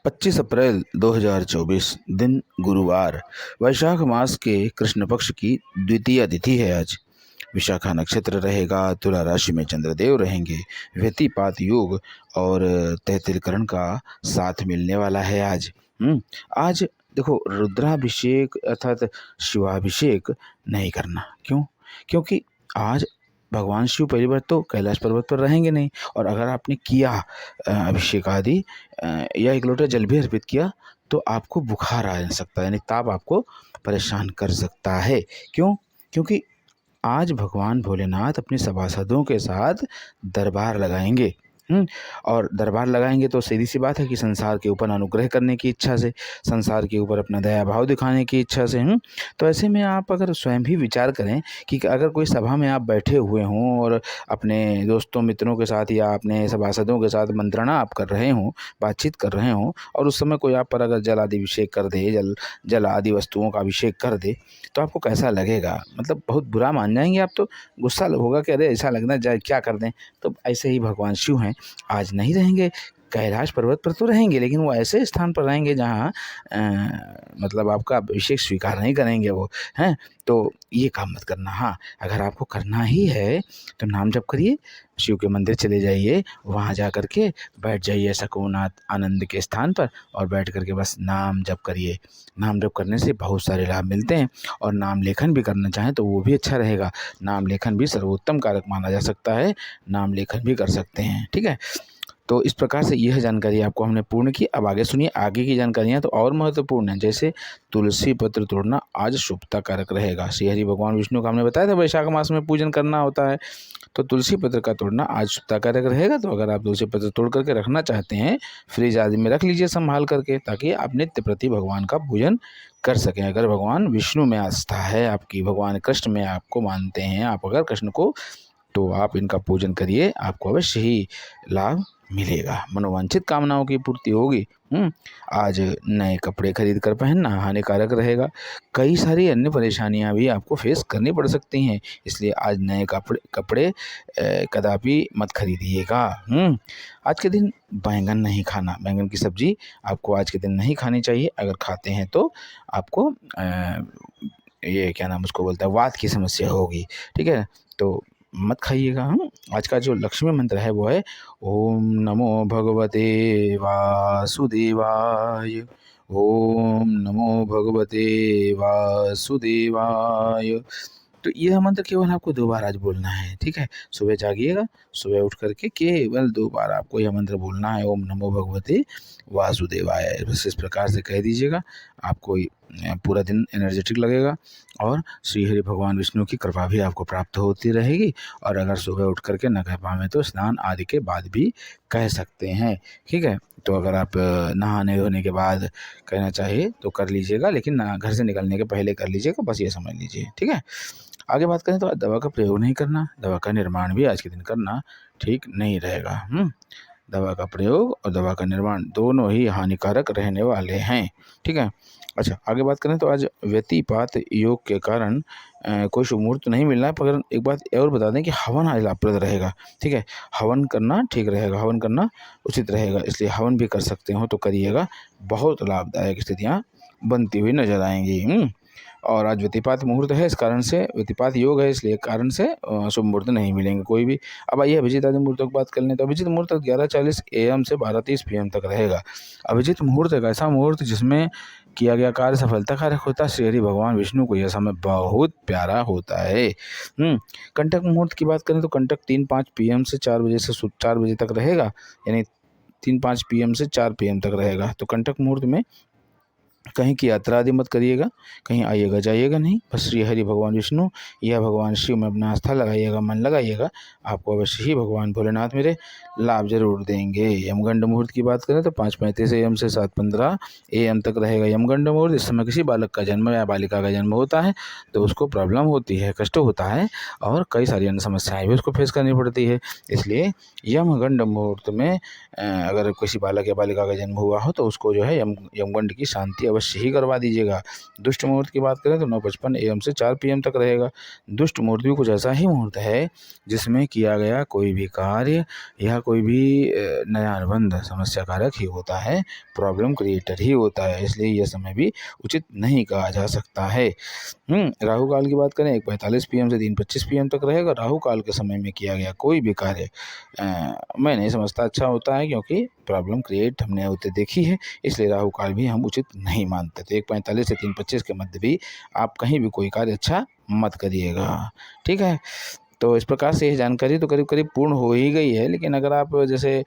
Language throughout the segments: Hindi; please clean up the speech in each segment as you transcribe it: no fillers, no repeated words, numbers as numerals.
25 अप्रैल 2024 दिन गुरुवार। वैशाख मास के कृष्ण पक्ष की द्वितीय तिथि है आज। विशाखा नक्षत्र रहेगा। तुला राशि में चंद्रदेव रहेंगे। व्यतिपात योग और तैतिल का साथ मिलने वाला है आज। आज देखो, रुद्राभिषेक अर्थात शिवाभिषेक नहीं करना। क्यों? क्योंकि आज भगवान शिव पहली बार तो कैलाश पर्वत पर रहेंगे नहीं, और अगर आपने किया अभिषेक आदि या एक लोटा जल भी अर्पित किया तो आपको बुखार आ सकता है, यानी ताप आपको परेशान कर सकता है। क्यों? क्योंकि आज भगवान भोलेनाथ अपने सभासदों के साथ दरबार लगाएंगे। और दरबार लगाएंगे तो सीधी सी बात है कि संसार के ऊपर अनुग्रह करने की इच्छा से, संसार के ऊपर अपना दया भाव दिखाने की इच्छा से। तो ऐसे में आप अगर स्वयं भी विचार करें कि अगर कोई सभा में आप बैठे हुए हों और अपने दोस्तों मित्रों के साथ या अपने सभासदों के साथ मंत्रणा आप कर रहे हों, बातचीत कर रहे हों, और उस समय कोई आप पर अगर जल आदि अभिषेक कर दे, जल आदि वस्तुओं का अभिषेक कर दे, तो आपको कैसा लगेगा? मतलब बहुत बुरा मान जाएंगे आप, तो गुस्सा होगा कि अरे ऐसा लगना जाए क्या कर दें। तो ऐसे ही भगवान शिव हैं, आज नहीं रहेंगे। कैलाश पर्वत पर तो रहेंगे, लेकिन वो ऐसे स्थान पर रहेंगे जहाँ मतलब आपका अभिषेक स्वीकार नहीं करेंगे वो, हैं। तो ये काम मत करना। हाँ, अगर आपको करना ही है तो नाम जप करिए, शिव के मंदिर चले जाइए, वहाँ जा कर के बैठ जाइए सकून आनंद के स्थान पर, और बैठ कर के बस नाम जप करिए। नाम जप करने से बहुत सारे लाभ मिलते हैं, और नाम लेखन भी करना चाहें तो वो भी अच्छा रहेगा। नाम लेखन भी सर्वोत्तम कारक माना जा सकता है, नाम लेखन भी कर सकते हैं। ठीक है, तो इस प्रकार से यह जानकारी आपको हमने पूर्ण की। अब आगे सुनिए, आगे की जानकारियां तो और महत्वपूर्ण है। जैसे तुलसी पत्र तोड़ना आज शुभता कारक रहेगा। श्री हरि भगवान विष्णु का हमने बताया था वैशाख मास में पूजन करना होता है, तो तुलसी पत्र का तोड़ना आज शुभता कारक रहेगा। तो अगर आप तुलसी पत्र तोड़ करके रखना चाहते हैं, फ्रिज आदि में रख लीजिए संभाल करके, ताकि आप नित्य प्रति भगवान का पूजन कर सकें। अगर भगवान विष्णु में आस्था है आपकी, भगवान कृष्ण में आपको मानते हैं आप अगर कृष्ण को, तो आप इनका पूजन करिए, आपको अवश्य ही लाभ मिलेगा, मनोवांछित कामनाओं की पूर्ति होगी। आज नए कपड़े खरीद कर पहनना हानिकारक रहेगा। कई सारी अन्य परेशानियां भी आपको फेस करनी पड़ सकती हैं, इसलिए आज नए कपड़े कदापि मत खरीदिएगा। आज के दिन बैंगन नहीं खाना, बैंगन की सब्जी आपको आज के दिन नहीं खानी चाहिए। अगर खाते हैं तो आपको ये क्या नाम उसको बोलता है, वात की समस्या होगी। ठीक है, तो मत खाइएगा। आज का जो लक्ष्मी मंत्र है वो है ओम नमो भगवते वासुदेवाय। ओम नमो भगवते वासुदेवाय। तो यह मंत्र केवल आपको 2 बार आज बोलना है। ठीक है, सुबह जागिएगा, सुबह उठ करके केवल 2 बार आपको यह मंत्र बोलना है, ओम नमो भगवते वासुदेवाय। बस इस प्रकार से कह दीजिएगा, आपको पूरा दिन एनर्जेटिक लगेगा, और श्री हरि भगवान विष्णु की कृपा भी आपको प्राप्त होती रहेगी। और अगर सुबह उठ करके न कह पाएँ तो स्नान आदि के बाद भी कह सकते हैं। ठीक है, तो अगर आप नहाने धोने के बाद कहना चाहिए तो कर लीजिएगा, लेकिन घर से निकलने के पहले कर लीजिएगा, बस ये समझ लीजिए। ठीक है, आगे बात करें तो दवा का प्रयोग नहीं करना, दवा का निर्माण भी आज के दिन करना ठीक नहीं रहेगा। दवा का प्रयोग और दवा का निर्माण दोनों ही हानिकारक रहने वाले हैं। ठीक है, अच्छा आगे बात करें तो आज व्यतिपात योग के कारण कोई शुभ मुहूर्त नहीं मिलना है, पर एक बात और बता दें कि हवन आज लाभप्रद रहेगा। ठीक है, हवन करना ठीक रहेगा, हवन करना उचित रहेगा, इसलिए हवन भी कर सकते हो तो करिएगा, बहुत लाभदायक स्थितियाँ बनती हुई नजर आएंगी। और आज व्यतिपात मुहूर्त है, इस कारण से व्यतिपात योग है, इसलिए कारण से शुभ मुहूर्त नहीं मिलेंगे कोई भी। अब आइए अभिजीत आदि मुहूर्तों की बात कर लें, तो अभिजीत मुहूर्त 11:40 AM से 12:30 PM तक रहेगा। अभिजीत मुहूर्त एक ऐसा मुहूर्त जिसमें किया गया कार्य सफलता कारक होता है। श्री हरि भगवान विष्णु को यह समय बहुत प्यारा होता है। कंटक मुहूर्त की बात करें तो कंटक 3-5 PM से 4 बजे से 4 बजे तक रहेगा, यानी 3-5 PM से 4 PM तक रहेगा। तो कंटक मुहूर्त में कहीं की यात्रा आदि मत करिएगा, कहीं आइएगा जाइएगा नहीं, बस श्री हरि भगवान विष्णु या भगवान शिव में अपना आस्था लगाइएगा, मन लगाइएगा, आपको अवश्य ही भगवान भोलेनाथ मेरे लाभ जरूर देंगे। यमगंड मुहूर्त की बात करें तो 5:35 AM से 7:15 AM तक रहेगा यमगंड मुहूर्त। इस समय किसी बालक का जन्म या बालिका का जन्म होता है तो उसको प्रॉब्लम होती है, कष्ट होता है, और कई सारी अन्य समस्याएं भी उसको फेस करनी पड़ती है। इसलिए यमगंड मुहूर्त में अगर किसी बालक या बालिका का जन्म हुआ हो तो उसको जो है यमगंड की शांति अवश्य ही करवा दीजिएगा। दुष्ट मुहूर्त की बात करें तो 9:55 AM से 4 PM तक रहेगा। दुष्ट मुहूर्त भी कुछ ऐसा ही मुहूर्त है जिसमें किया गया कोई भी कार्य या कोई भी नया अनुबंध समस्या कारक ही होता है, प्रॉब्लम क्रिएटर ही होता है, इसलिए यह समय भी उचित नहीं कहा जा सकता है। राहु काल की बात करें 1:45 PM से 3:25 PM तक रहेगा। राहु काल के समय में किया गया कोई भी कार्य मैं नहीं समझता अच्छा होता है, क्योंकि प्रॉब्लम क्रिएट हमने होते देखी है, इसलिए राहु काल भी हम उचित नहीं मानते। तो 1:45 से 3:25 के मध्य भी आप कहीं भी कोई कार्य अच्छा मत करिएगा, ठीक है। तो इस प्रकार से ये जानकारी तो करीब करीब पूर्ण हो ही गई है, लेकिन अगर आप जैसे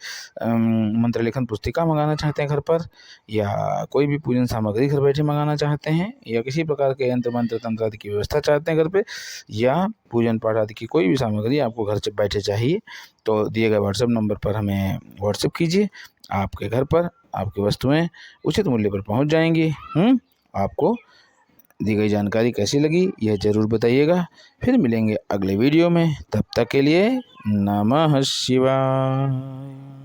मंत्र लेखन पुस्तिका मंगाना चाहते हैं घर पर, या कोई भी पूजन सामग्री घर बैठे मंगाना चाहते हैं, या किसी प्रकार के यंत्र मंत्र तंत्र आदि की व्यवस्था चाहते हैं घर पे, या पूजन पाठ आदि की कोई भी सामग्री आपको घर से बैठे चाहिए, तो दिए गए व्हाट्सएप नंबर पर हमें व्हाट्सएप कीजिए। आपके घर पर आपकी वस्तुएं उचित मूल्य पर पहुंच जाएंगी। आपको दी गई जानकारी कैसी लगी यह ज़रूर बताइएगा। फिर मिलेंगे अगले वीडियो में, तब तक के लिए नमः शिवाय।